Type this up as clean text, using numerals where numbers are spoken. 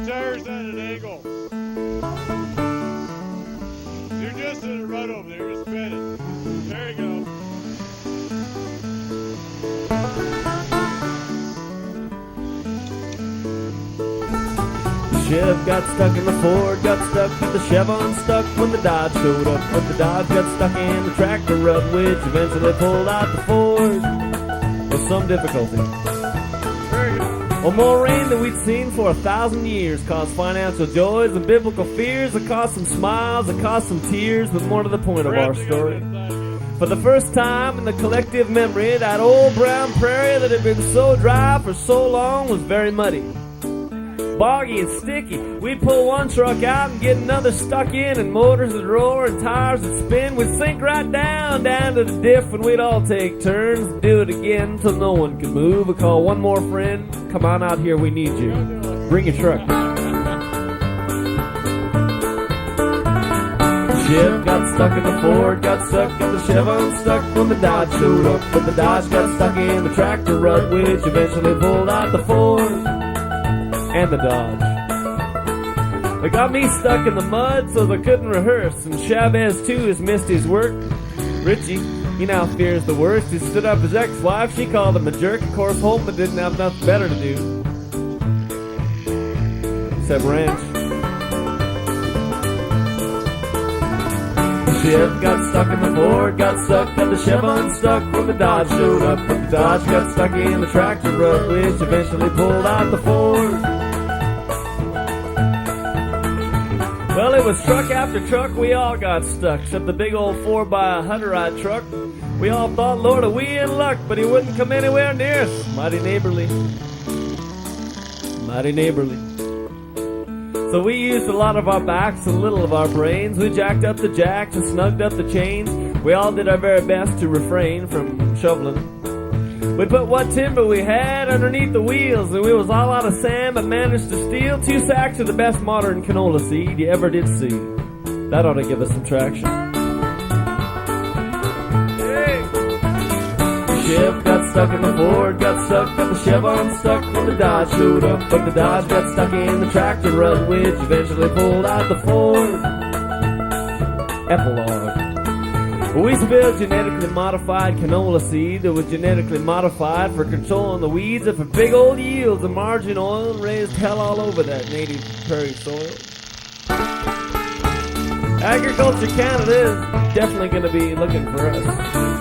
tires at an angle. You're just in a rut over there. Just spin it. There you go. The Chev got stuck in the Ford, got stuck, but the Chev unstuck when the Dodge showed up. But the Dodge got stuck in the tractor rut, which eventually pulled out the Ford with some difficulty. Well, more rain than we'd seen for 1,000 years caused financial joys and biblical fears. It caused some smiles, it caused some tears, but more to the point of our story. For the first time in the collective memory, that old brown prairie that had been so dry for so long was very muddy, boggy and sticky. We'd pull one truck out and get another stuck in, and motors would roar and tires would spin. We'd sink right down to the diff, and we'd all take turns and do it again till no one could move. We'd call one more friend. Come on out here, we need you. Bring your truck. The Chev got stuck in the Ford, got stuck, and the Chev unstuck when the Dodge showed up. But the Dodge got stuck in the tractor rut, which eventually pulled out the Ford and the Dodge. They got me stuck in the mud so they couldn't rehearse, and Chavez too has missed his work. Richie, he now fears the worst. He stood up his ex-wife, she called him a jerk. Of course, Holtman didn't have nothing better to do except ranch. The Chev got stuck in the Ford, got stuck, got the Chev unstuck when the Dodge showed up. But the Dodge got stuck in the tractor rut, which eventually pulled out the Ford. Well, it was truck after truck, we all got stuck, except the big old 4x100 truck. We all thought, Lord, are we in luck, but he wouldn't come anywhere near us. Mighty neighborly. Mighty neighborly. So we used a lot of our backs and little of our brains. We jacked up the jacks and snugged up the chains. We all did our very best to refrain from shoveling. We put what timber we had underneath the wheels, and we was all out of sand, but managed to steal 2 sacks of the best modern canola seed you ever did see. That ought to give us some traction. Hey. The Chev got stuck in the Ford, got stuck, but the Chev unstuck when the Dodge showed up. But the Dodge got stuck in the tractor rut, which eventually pulled out the Ford. Epilogue. We spilled genetically modified canola seed that was genetically modified for controlling the weeds and for big old yields of margin oil, and raised hell all over that native prairie soil. Agriculture Canada is definitely going to be looking for us.